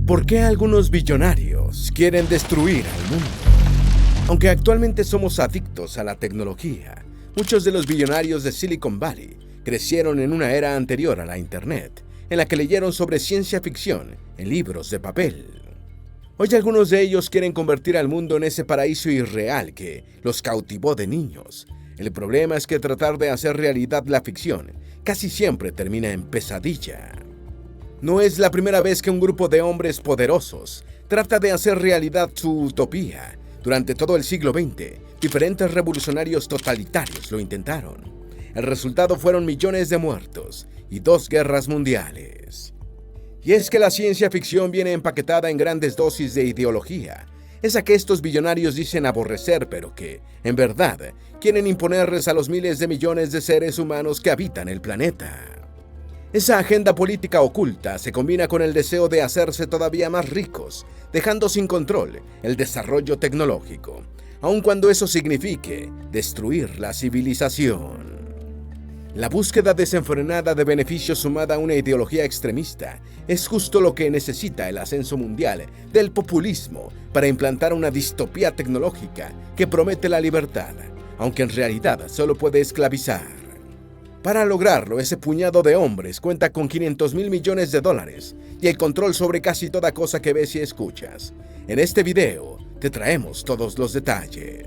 ¿Por qué algunos billonarios quieren destruir al mundo? Aunque actualmente somos adictos a la tecnología, muchos de los billonarios de Silicon Valley crecieron en una era anterior a la Internet, en la que leyeron sobre ciencia ficción en libros de papel. Hoy algunos de ellos quieren convertir al mundo en ese paraíso irreal que los cautivó de niños. El problema es que tratar de hacer realidad la ficción casi siempre termina en pesadilla. No es la primera vez que un grupo de hombres poderosos trata de hacer realidad su utopía. Durante todo el siglo XX, diferentes revolucionarios totalitarios lo intentaron. El resultado fueron millones de muertos y 2 guerras mundiales. Y es que la ciencia ficción viene empaquetada en grandes dosis de ideología, esa que estos billonarios dicen aborrecer, pero que, en verdad, quieren imponerles a los miles de millones de seres humanos que habitan el planeta. Esa agenda política oculta se combina con el deseo de hacerse todavía más ricos, dejando sin control el desarrollo tecnológico, aun cuando eso signifique destruir la civilización. La búsqueda desenfrenada de beneficios sumada a una ideología extremista es justo lo que necesita el ascenso mundial del populismo para implantar una distopía tecnológica que promete la libertad, aunque en realidad solo puede esclavizar. Para lograrlo, ese puñado de hombres cuenta con $500,000 millones y el control sobre casi toda cosa que ves y escuchas. En este video te traemos todos los detalles.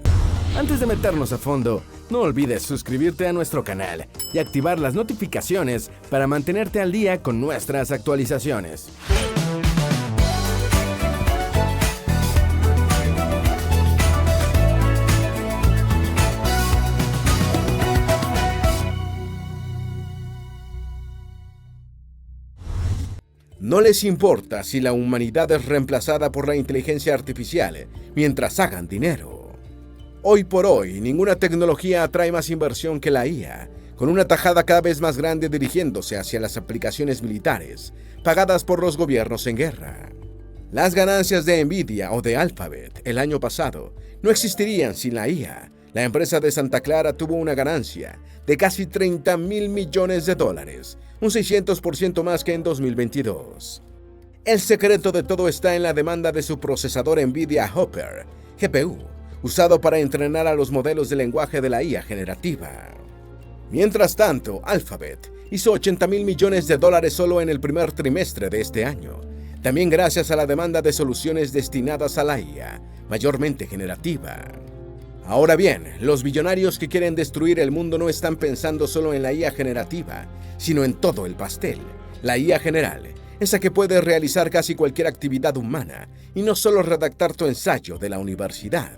Antes de meternos a fondo, no olvides suscribirte a nuestro canal y activar las notificaciones para mantenerte al día con nuestras actualizaciones. No les importa si la humanidad es reemplazada por la inteligencia artificial mientras hagan dinero. Hoy por hoy, ninguna tecnología atrae más inversión que la IA, con una tajada cada vez más grande dirigiéndose hacia las aplicaciones militares, pagadas por los gobiernos en guerra. Las ganancias de Nvidia o de Alphabet el año pasado no existirían sin la IA. La empresa de Santa Clara tuvo una ganancia de casi $30,000 millones, un 600% más que en 2022. El secreto de todo está en la demanda de su procesador Nvidia Hopper, GPU, usado para entrenar a los modelos de lenguaje de la IA generativa. Mientras tanto, Alphabet hizo $80,000 millones solo en el primer trimestre de este año, también gracias a la demanda de soluciones destinadas a la IA, mayormente generativa. Ahora bien, los billonarios que quieren destruir el mundo no están pensando solo en la IA generativa, sino en todo el pastel, la IA general, esa que puede realizar casi cualquier actividad humana y no solo redactar tu ensayo de la universidad.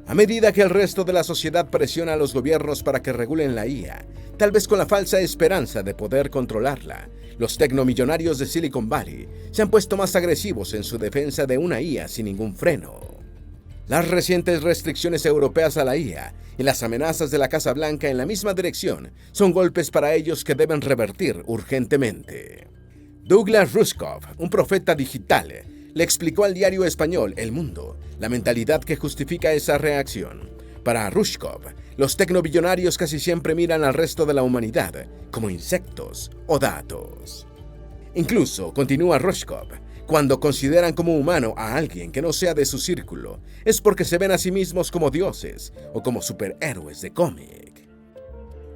A medida que el resto de la sociedad presiona a los gobiernos para que regulen la IA, tal vez con la falsa esperanza de poder controlarla, los tecnomillonarios de Silicon Valley se han puesto más agresivos en su defensa de una IA sin ningún freno. Las recientes restricciones europeas a la IA y las amenazas de la Casa Blanca en la misma dirección son golpes para ellos que deben revertir urgentemente. Douglas Rushkoff, un profeta digital, le explicó al diario español El Mundo la mentalidad que justifica esa reacción. Para Rushkoff, los tecnobillonarios casi siempre miran al resto de la humanidad como insectos o datos. Incluso, continúa Rushkoff, cuando consideran como humano a alguien que no sea de su círculo, es porque se ven a sí mismos como dioses o como superhéroes de cómic.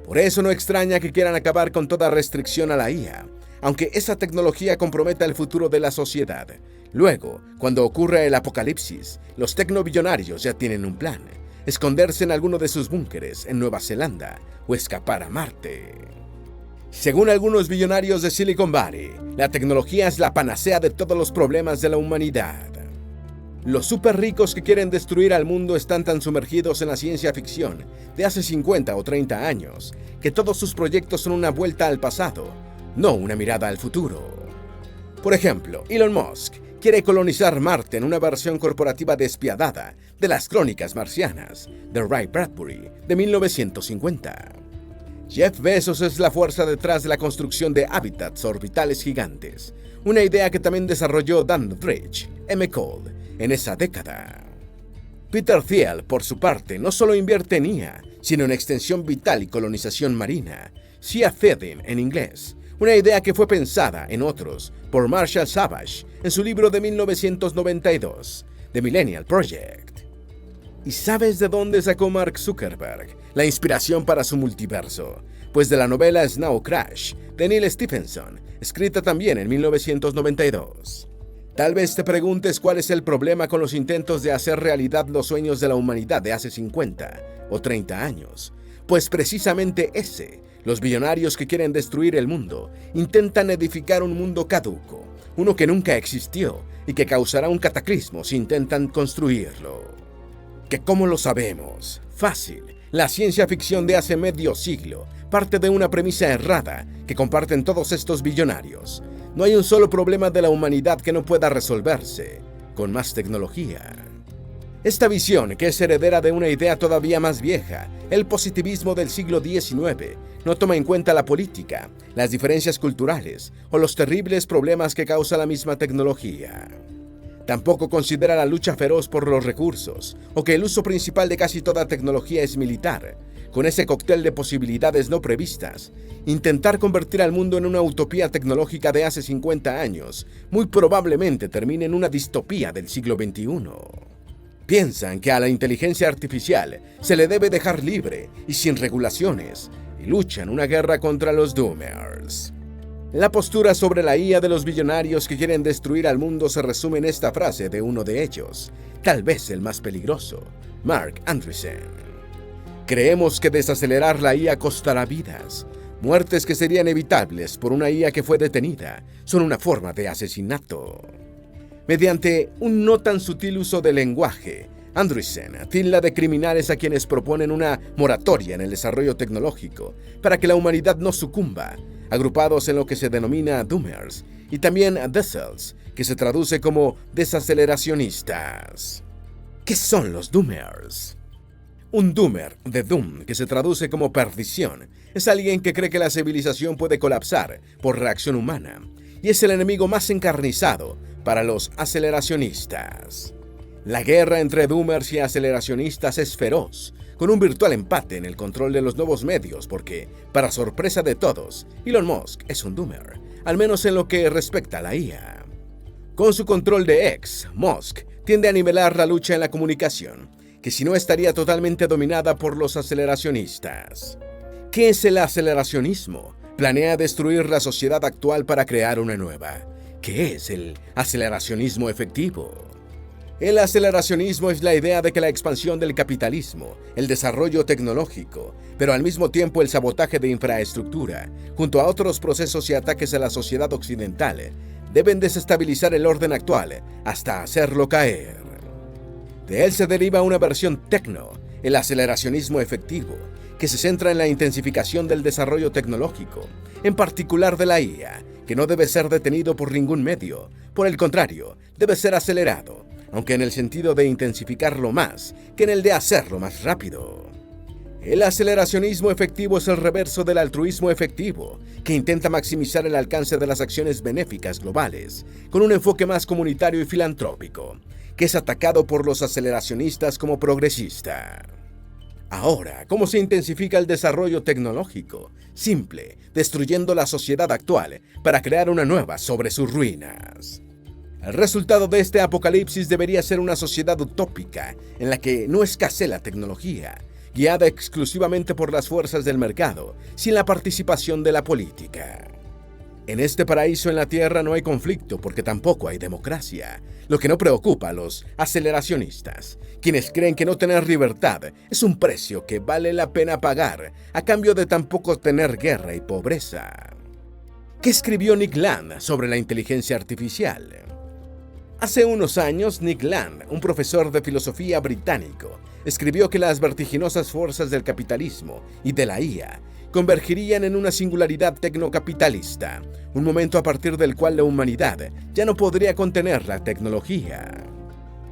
Por eso no extraña que quieran acabar con toda restricción a la IA, aunque esa tecnología comprometa el futuro de la sociedad. Luego, cuando ocurra el apocalipsis, los tecnobillonarios ya tienen un plan: esconderse en alguno de sus búnkeres en Nueva Zelanda o escapar a Marte. Según algunos billonarios de Silicon Valley, la tecnología es la panacea de todos los problemas de la humanidad. Los súper ricos que quieren destruir al mundo están tan sumergidos en la ciencia ficción de hace 50 o 30 años que todos sus proyectos son una vuelta al pasado, no una mirada al futuro. Por ejemplo, Elon Musk quiere colonizar Marte en una versión corporativa despiadada de las Crónicas Marcianas de Ray Bradbury de 1950. Jeff Bezos es la fuerza detrás de la construcción de hábitats orbitales gigantes, una idea que también desarrolló Dan Aldrich, M. Cole, en esa década. Peter Thiel, por su parte, no solo invierte en IA, sino en extensión vital y colonización marina, seafaring en inglés, una idea que fue pensada, en otros, por Marshall Savage en su libro de 1992, The Millennial Project. ¿Y sabes de dónde sacó Mark Zuckerberg la inspiración para su multiverso? Pues de la novela Snow Crash, de Neal Stephenson, escrita también en 1992. Tal vez te preguntes cuál es el problema con los intentos de hacer realidad los sueños de la humanidad de hace 50 o 30 años. Pues precisamente ese, los billonarios que quieren destruir el mundo, intentan edificar un mundo caduco, uno que nunca existió y que causará un cataclismo si intentan construirlo. ¿Que cómo lo sabemos? Fácil. La ciencia ficción de hace medio siglo parte de una premisa errada que comparten todos estos billonarios. No hay un solo problema de la humanidad que no pueda resolverse con más tecnología. Esta visión, que es heredera de una idea todavía más vieja, el positivismo del siglo XIX, no toma en cuenta la política, las diferencias culturales o los terribles problemas que causa la misma tecnología. Tampoco considera la lucha feroz por los recursos, o que el uso principal de casi toda tecnología es militar. Con ese cóctel de posibilidades no previstas, intentar convertir al mundo en una utopía tecnológica de hace 50 años muy probablemente termine en una distopía del siglo XXI. Piensan que a la inteligencia artificial se le debe dejar libre y sin regulaciones, y luchan una guerra contra los Doomers. La postura sobre la IA de los billonarios que quieren destruir al mundo se resume en esta frase de uno de ellos, tal vez el más peligroso, Mark Andreessen. Creemos que desacelerar la IA costará vidas. Muertes que serían evitables por una IA que fue detenida son una forma de asesinato. Mediante un no tan sutil uso del lenguaje, Andreessen tilda de criminales a quienes proponen una moratoria en el desarrollo tecnológico para que la humanidad no sucumba, agrupados en lo que se denomina Doomers, y también Decels, que se traduce como desaceleracionistas. ¿Qué son los Doomers? Un Doomer, de Doom, que se traduce como perdición, es alguien que cree que la civilización puede colapsar por reacción humana, y es el enemigo más encarnizado para los aceleracionistas. La guerra entre Doomers y aceleracionistas es feroz, con un virtual empate en el control de los nuevos medios porque, para sorpresa de todos, Elon Musk es un Doomer, al menos en lo que respecta a la IA. Con su control de X, Musk tiende a nivelar la lucha en la comunicación, que si no estaría totalmente dominada por los aceleracionistas. ¿Qué es el aceleracionismo? Planea destruir la sociedad actual para crear una nueva. ¿Qué es el aceleracionismo efectivo? El aceleracionismo es la idea de que la expansión del capitalismo, el desarrollo tecnológico, pero al mismo tiempo el sabotaje de infraestructura, junto a otros procesos y ataques a la sociedad occidental, deben desestabilizar el orden actual hasta hacerlo caer. De él se deriva una versión tecno, el aceleracionismo efectivo, que se centra en la intensificación del desarrollo tecnológico, en particular de la IA, que no debe ser detenido por ningún medio, por el contrario, debe ser acelerado, aunque en el sentido de intensificarlo más que en el de hacerlo más rápido. El aceleracionismo efectivo es el reverso del altruismo efectivo, que intenta maximizar el alcance de las acciones benéficas globales, con un enfoque más comunitario y filantrópico, que es atacado por los aceleracionistas como progresista. Ahora, ¿cómo se intensifica el desarrollo tecnológico? Simple, destruyendo la sociedad actual para crear una nueva sobre sus ruinas. El resultado de este apocalipsis debería ser una sociedad utópica en la que no escasee la tecnología, guiada exclusivamente por las fuerzas del mercado, sin la participación de la política. En este paraíso en la Tierra no hay conflicto porque tampoco hay democracia, lo que no preocupa a los aceleracionistas, quienes creen que no tener libertad es un precio que vale la pena pagar a cambio de tampoco tener guerra y pobreza. ¿Qué escribió Nick Land sobre la inteligencia artificial? Hace unos años, Nick Land, un profesor de filosofía británico, escribió que las vertiginosas fuerzas del capitalismo y de la IA convergirían en una singularidad tecnocapitalista, un momento a partir del cual la humanidad ya no podría contener la tecnología.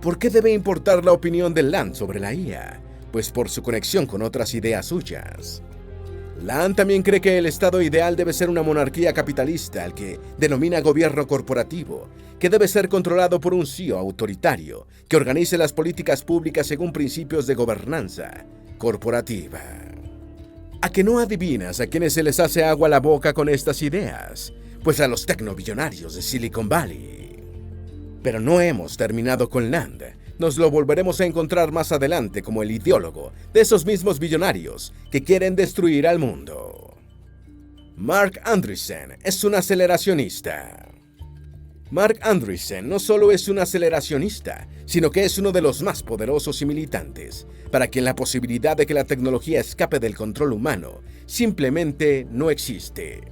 ¿Por qué debe importar la opinión de Land sobre la IA? Pues por su conexión con otras ideas suyas. Land también cree que el estado ideal debe ser una monarquía capitalista, al que denomina gobierno corporativo, que debe ser controlado por un CEO autoritario, que organice las políticas públicas según principios de gobernanza corporativa. ¿A que no adivinas a quienes se les hace agua la boca con estas ideas? Pues a los tecnobillonarios de Silicon Valley. Pero no hemos terminado con Land. Nos lo volveremos a encontrar más adelante como el ideólogo de esos mismos billonarios que quieren destruir al mundo. Marc Andreessen es un aceleracionista. Marc Andreessen no solo es un aceleracionista, sino que es uno de los más poderosos y militantes, para quien la posibilidad de que la tecnología escape del control humano simplemente no existe.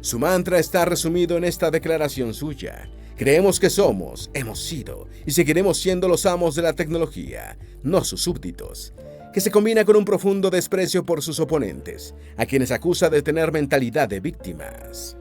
Su mantra está resumido en esta declaración suya. Creemos que somos, hemos sido y seguiremos siendo los amos de la tecnología, no sus súbditos, que se combina con un profundo desprecio por sus oponentes, a quienes acusa de tener mentalidad de víctimas.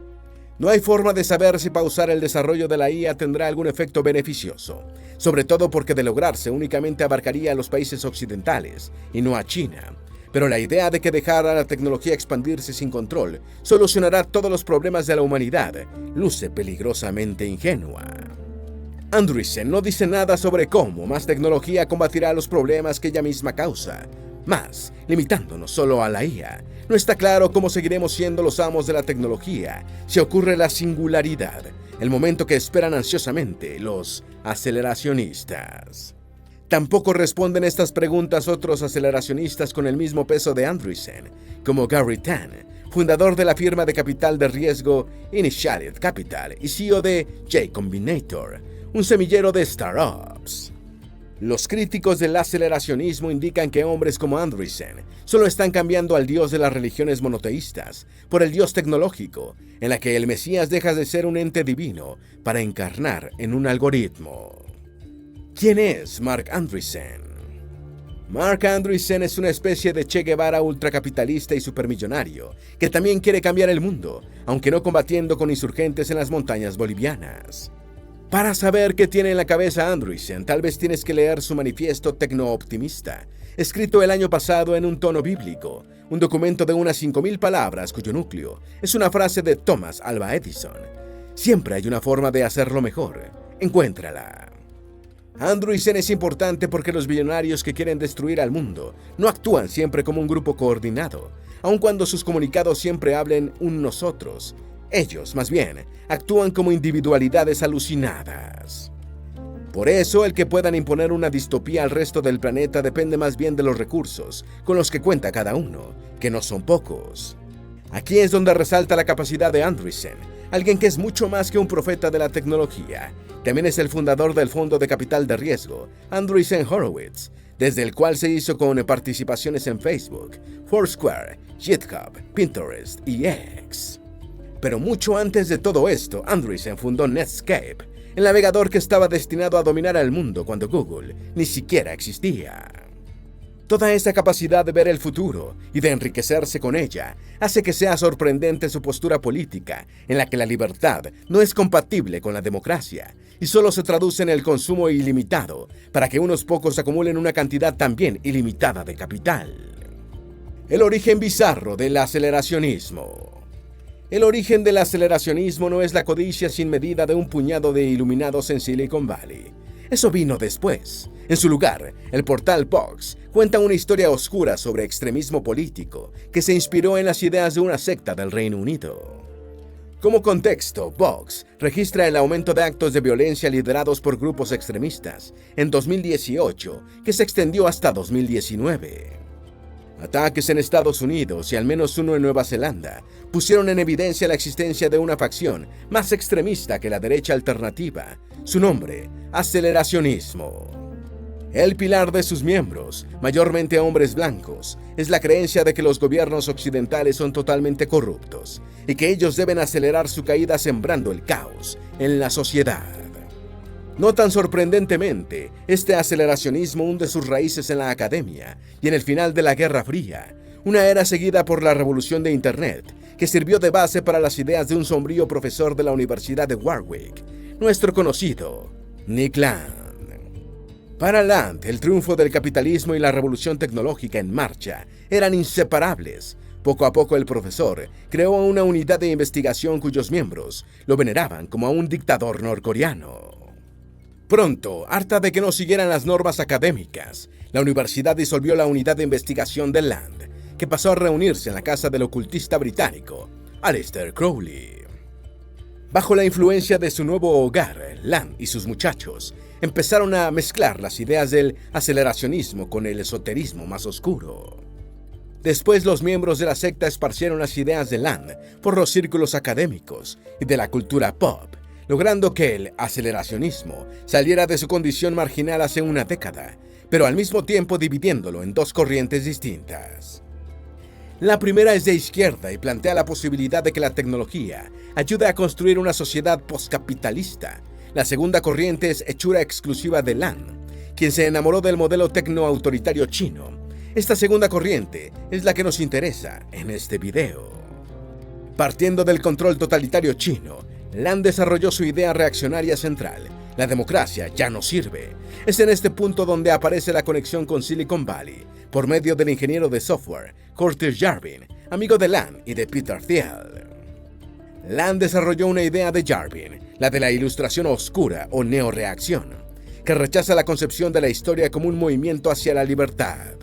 No hay forma de saber si pausar el desarrollo de la IA tendrá algún efecto beneficioso, sobre todo porque de lograrse únicamente abarcaría a los países occidentales y no a China. Pero la idea de que dejar a la tecnología expandirse sin control solucionará todos los problemas de la humanidad luce peligrosamente ingenua. Andreessen no dice nada sobre cómo más tecnología combatirá los problemas que ella misma causa. Más, limitándonos solo a la IA, no está claro cómo seguiremos siendo los amos de la tecnología si ocurre la singularidad, el momento que esperan ansiosamente los aceleracionistas. Tampoco responden estas preguntas otros aceleracionistos con el mismo peso de Andreessen, como Garry Tan, fundador de la firma de capital de riesgo Initiated Capital y CEO de J Combinator, un semillero de startups. Los críticos del aceleracionismo indican que hombres como Andreessen solo están cambiando al dios de las religiones monoteístas por el dios tecnológico, en la que el Mesías deja de ser un ente divino para encarnar en un algoritmo. ¿Quién es Marc Andreessen? Marc Andreessen es una especie de Che Guevara ultracapitalista y supermillonario que también quiere cambiar el mundo, aunque no combatiendo con insurgentes en las montañas bolivianas. Para saber qué tiene en la cabeza Andreessen, tal vez tienes que leer su manifiesto tecno-optimista, escrito el año pasado en un tono bíblico, un documento de unas 5.000 palabras cuyo núcleo es una frase de Thomas Alva Edison. Siempre hay una forma de hacerlo mejor. Encuéntrala. Andreessen es importante porque los billonarios que quieren destruir al mundo no actúan siempre como un grupo coordinado, aun cuando sus comunicados siempre hablen un nosotros. Ellos, más bien, actúan como individualidades alucinadas. Por eso, el que puedan imponer una distopía al resto del planeta depende más bien de los recursos con los que cuenta cada uno, que no son pocos. Aquí es donde resalta la capacidad de Andreessen, alguien que es mucho más que un profeta de la tecnología. También es el fundador del fondo de capital de riesgo, Andreessen Horowitz, desde el cual se hizo con participaciones en Facebook, Foursquare, GitHub, Pinterest y X. Pero mucho antes de todo esto, Andreessen fundó Netscape, el navegador que estaba destinado a dominar al mundo cuando Google ni siquiera existía. Toda esa capacidad de ver el futuro y de enriquecerse con ella hace que sea sorprendente su postura política, en la que la libertad no es compatible con la democracia y solo se traduce en el consumo ilimitado para que unos pocos acumulen una cantidad también ilimitada de capital. El origen bizarro del aceleracionismo. El origen del aceleracionismo no es la codicia sin medida de un puñado de iluminados en Silicon Valley. Eso vino después. En su lugar, el portal Vox cuenta una historia oscura sobre extremismo político que se inspiró en las ideas de una secta del Reino Unido. Como contexto, Vox registra el aumento de actos de violencia liderados por grupos extremistas en 2018, que se extendió hasta 2019. Ataques en Estados Unidos y al menos uno en Nueva Zelanda pusieron en evidencia la existencia de una facción más extremista que la derecha alternativa. Su nombre, aceleracionismo. El pilar de sus miembros, mayormente hombres blancos, es la creencia de que los gobiernos occidentales son totalmente corruptos y que ellos deben acelerar su caída sembrando el caos en la sociedad. No tan sorprendentemente, este aceleracionismo hunde sus raíces en la academia y en el final de la Guerra Fría, una era seguida por la revolución de Internet, que sirvió de base para las ideas de un sombrío profesor de la Universidad de Warwick, nuestro conocido Nick Land. Para Land, el triunfo del capitalismo y la revolución tecnológica en marcha eran inseparables. Poco a poco el profesor creó una unidad de investigación cuyos miembros lo veneraban como a un dictador norcoreano. Pronto, harta de que no siguieran las normas académicas, la universidad disolvió la unidad de investigación de Land, que pasó a reunirse en la casa del ocultista británico, Aleister Crowley. Bajo la influencia de su nuevo hogar, Land y sus muchachos empezaron a mezclar las ideas del aceleracionismo con el esoterismo más oscuro. Después, los miembros de la secta esparcieron las ideas de Land por los círculos académicos y de la cultura pop, logrando que el aceleracionismo saliera de su condición marginal hace una década, pero al mismo tiempo dividiéndolo en dos corrientes distintas. La primera es de izquierda y plantea la posibilidad de que la tecnología ayude a construir una sociedad postcapitalista. La segunda corriente es hechura exclusiva de Land, quien se enamoró del modelo tecno-autoritario chino. Esta segunda corriente es la que nos interesa en este video. Partiendo del control totalitario chino, Land desarrolló su idea reaccionaria central: la democracia ya no sirve. Es en este punto donde aparece la conexión con Silicon Valley, por medio del ingeniero de software Curtis Yarvin, amigo de Land y de Peter Thiel. Land desarrolló una idea de Yarvin, la de la ilustración oscura o neoreacción, que rechaza la concepción de la historia como un movimiento hacia la libertad.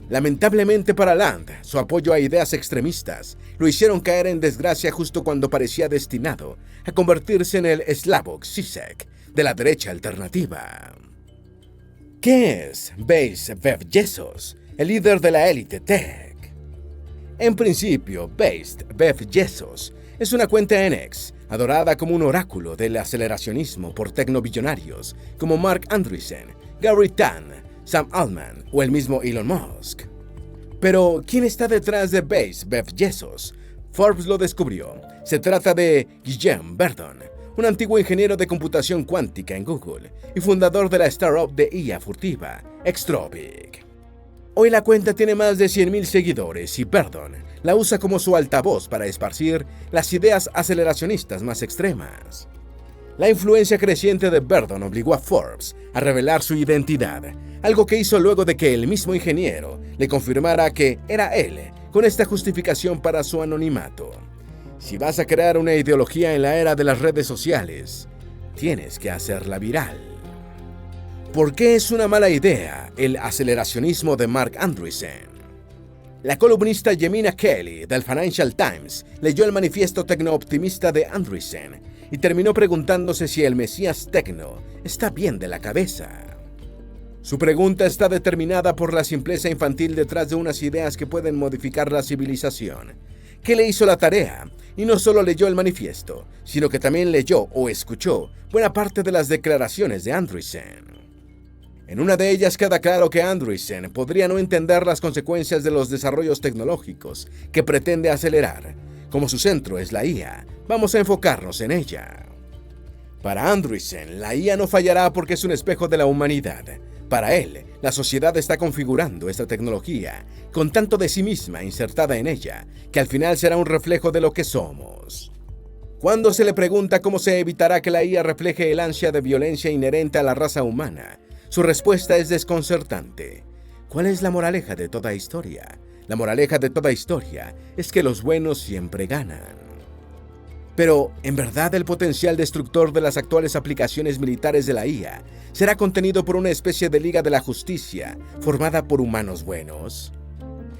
Lamentablemente para Land, su apoyo a ideas extremistas lo hicieron caer en desgracia justo cuando parecía destinado a convertirse en el Slavoj Žižek de la derecha alternativa. ¿Qué es Jeff Bezos, el líder de la élite tech? En principio, Jeff Bezos es una cuenta en X, adorada como un oráculo del aceleracionismo por tecnobillonarios como Mark Andreessen, Gary Tan, Sam Altman o el mismo Elon Musk. Pero, ¿quién está detrás de Jeff Bezos? Forbes lo descubrió. Se trata de Guillaume Verdon, un antiguo ingeniero de computación cuántica en Google y fundador de la startup de IA furtiva, Extropic. Hoy la cuenta tiene más de 100.000 seguidores y Verdon la usa como su altavoz para esparcir las ideas aceleracionistas más extremas. La influencia creciente de Verdon obligó a Forbes a revelar su identidad, algo que hizo luego de que el mismo ingeniero le confirmara que era él, con esta justificación para su anonimato. Si vas a crear una ideología en la era de las redes sociales, tienes que hacerla viral. ¿Por qué es una mala idea el aceleracionismo de Mark Andreessen? La columnista Yemina Kelly del Financial Times leyó el manifiesto tecno-optimista de Andreessen y terminó preguntándose si el Mesías tecno está bien de la cabeza. Su pregunta está determinada por la simpleza infantil detrás de unas ideas que pueden modificar la civilización. Que le hizo la tarea y no solo leyó el manifiesto, sino que también leyó o escuchó buena parte de las declaraciones de Andreessen. En una de ellas queda claro que Andreessen podría no entender las consecuencias de los desarrollos tecnológicos que pretende acelerar. Como su centro es la IA, vamos a enfocarnos en ella. Para Andreessen, la IA no fallará porque es un espejo de la humanidad. Para él, la sociedad está configurando esta tecnología con tanto de sí misma insertada en ella, que al final será un reflejo de lo que somos. Cuando se le pregunta cómo se evitará que la IA refleje el ansia de violencia inherente a la raza humana, su respuesta es desconcertante. ¿Cuál es la moraleja de toda historia? La moraleja de toda historia es que los buenos siempre ganan. Pero, ¿en verdad el potencial destructor de las actuales aplicaciones militares de la IA será contenido por una especie de Liga de la Justicia formada por humanos buenos?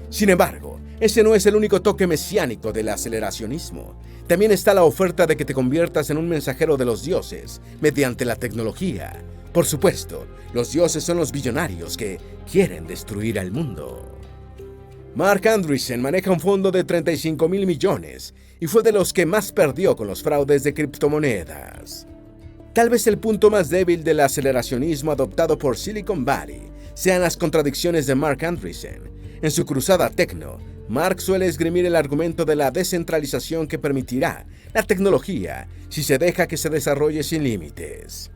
Sin embargo, ese no es el único toque mesiánico del aceleracionismo. También está la oferta de que te conviertas en un mensajero de los dioses mediante la tecnología. Por supuesto, los dioses son los billonarios que quieren destruir al mundo. Mark Andreessen maneja un fondo de 35.000 millones y fue de los que más perdió con los fraudes de criptomonedas. Tal vez el punto más débil del aceleracionismo adoptado por Silicon Valley sean las contradicciones de Mark Andreessen. En su cruzada tecno, Mark suele esgrimir el argumento de la descentralización que permitirá la tecnología si se deja que se desarrolle sin límites.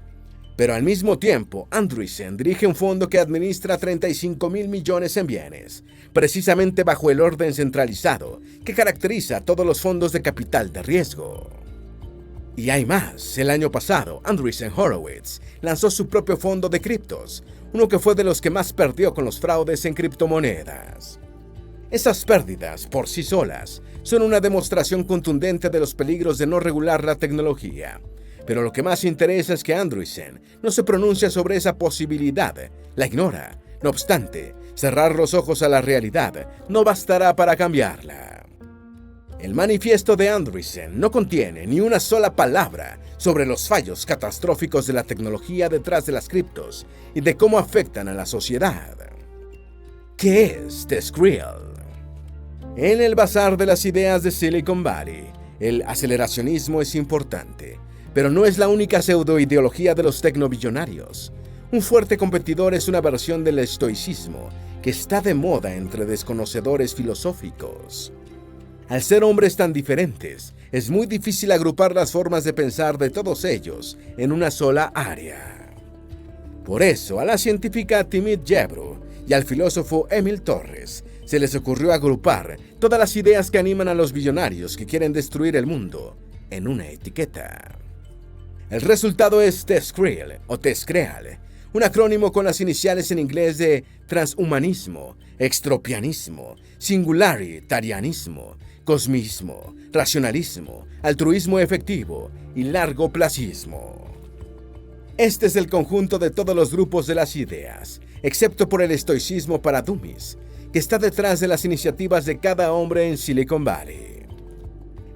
Pero al mismo tiempo, Andreessen dirige un fondo que administra 35.000 millones en bienes, precisamente bajo el orden centralizado que caracteriza a todos los fondos de capital de riesgo. Y hay más. El año pasado, Andreessen Horowitz lanzó su propio fondo de criptos, uno que fue de los que más perdió con los fraudes en criptomonedas. Esas pérdidas, por sí solas, son una demostración contundente de los peligros de no regular la tecnología. Pero lo que más interesa es que Andreessen no se pronuncia sobre esa posibilidad, la ignora. No obstante, Cerrar los ojos a la realidad no bastará para cambiarla. El manifiesto de Andreessen no contiene ni una sola palabra sobre los fallos catastróficos de la tecnología detrás de las criptos y de cómo afectan a la sociedad. ¿Qué es The Skrill? En el bazar de las ideas de Silicon Valley, el aceleracionismo es importante, pero no es la única pseudoideología de los tecnobillonarios. Un fuerte competidor es una versión del estoicismo que está de moda entre desconocedores filosóficos. Al ser hombres tan diferentes, es muy difícil agrupar las formas de pensar de todos ellos en una sola área. Por eso, a la científica Timid Gebru y al filósofo Emil Torres se les ocurrió agrupar todas las ideas que animan a los billonarios que quieren destruir el mundo en una etiqueta. El resultado es The Skrill o Teskreal, un acrónimo con las iniciales en inglés de transhumanismo, extropianismo, singularitarianismo, cosmismo, racionalismo, altruismo efectivo y largoplacismo. Este es el conjunto de todos los grupos de las ideas, excepto por el estoicismo para dummies, que está detrás de las iniciativas de cada hombre en Silicon Valley.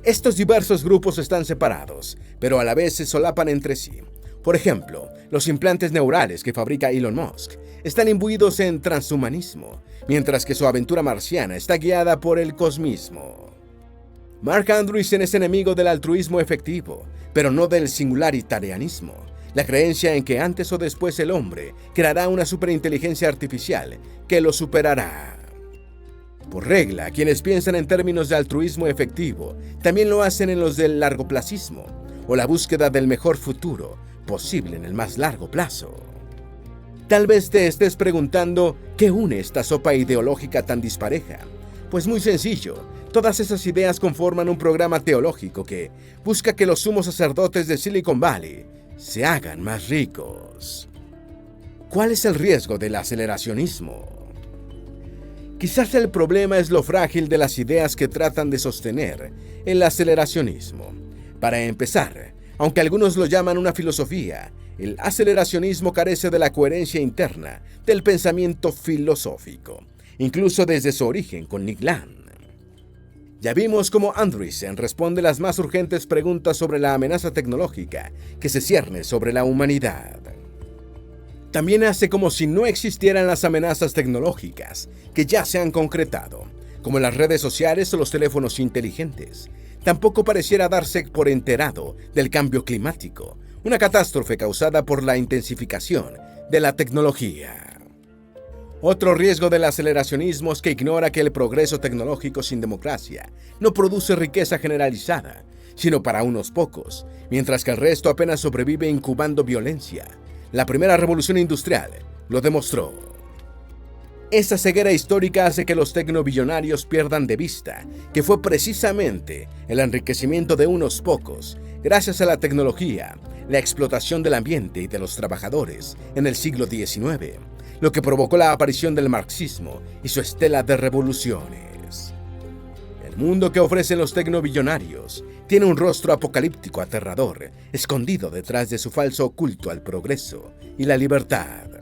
Estos diversos grupos están separados, pero a la vez se solapan entre sí. Por ejemplo, los implantes neurales que fabrica Elon Musk están imbuidos en transhumanismo, mientras que su aventura marciana está guiada por el cosmismo. Marc Andreessen es enemigo del altruismo efectivo, pero no del singularitarianismo, la creencia en que antes o después el hombre creará una superinteligencia artificial que lo superará. Por regla, quienes piensan en términos de altruismo efectivo también lo hacen en los del largoplacismo, o la búsqueda del mejor futuro posible en el más largo plazo. Tal vez te estés preguntando qué une esta sopa ideológica tan dispareja. Pues muy sencillo, todas esas ideas conforman un programa teológico que busca que los sumos sacerdotes de Silicon Valley se hagan más ricos. ¿Cuál es el riesgo del aceleracionismo? Quizás el problema es lo frágil de las ideas que tratan de sostener el aceleracionismo. Para empezar, aunque algunos lo llaman una filosofía, el aceleracionismo carece de la coherencia interna del pensamiento filosófico, incluso desde su origen con Nick Land. Ya vimos cómo Andreessen responde las más urgentes preguntas sobre la amenaza tecnológica que se cierne sobre la humanidad. También hace como si no existieran las amenazas tecnológicas que ya se han concretado, como las redes sociales o los teléfonos inteligentes. Tampoco pareciera darse por enterado del cambio climático, una catástrofe causada por la intensificación de la tecnología. Otro riesgo del aceleracionismo es que ignora que el progreso tecnológico sin democracia no produce riqueza generalizada, sino para unos pocos, mientras que el resto apenas sobrevive incubando violencia. La primera revolución industrial lo demostró. Esa ceguera histórica hace que los tecnobillonarios pierdan de vista que fue precisamente el enriquecimiento de unos pocos, gracias a la tecnología, la explotación del ambiente y de los trabajadores en el siglo XIX, lo que provocó la aparición del marxismo y su estela de revoluciones. El mundo que ofrecen los tecnobillonarios tiene un rostro apocalíptico aterrador, escondido detrás de su falso culto al progreso y la libertad.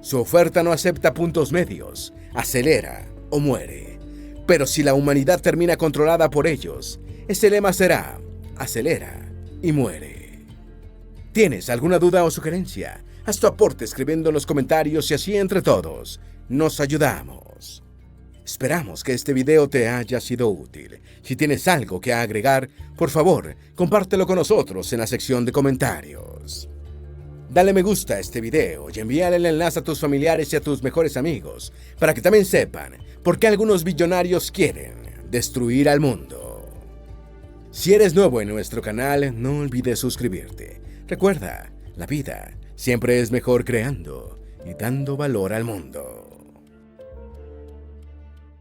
Su oferta no acepta puntos medios, acelera o muere. Pero si la humanidad termina controlada por ellos, ese lema será, acelera y muere. ¿Tienes alguna duda o sugerencia? Haz tu aporte escribiendo en los comentarios y así entre todos nos ayudamos. Esperamos que este video te haya sido útil. Si tienes algo que agregar, por favor, compártelo con nosotros en la sección de comentarios. Dale me gusta a este video y envíale el enlace a tus familiares y a tus mejores amigos para que también sepan por qué algunos billonarios quieren destruir al mundo. Si eres nuevo en nuestro canal, no olvides suscribirte. Recuerda, la vida siempre es mejor creando y dando valor al mundo.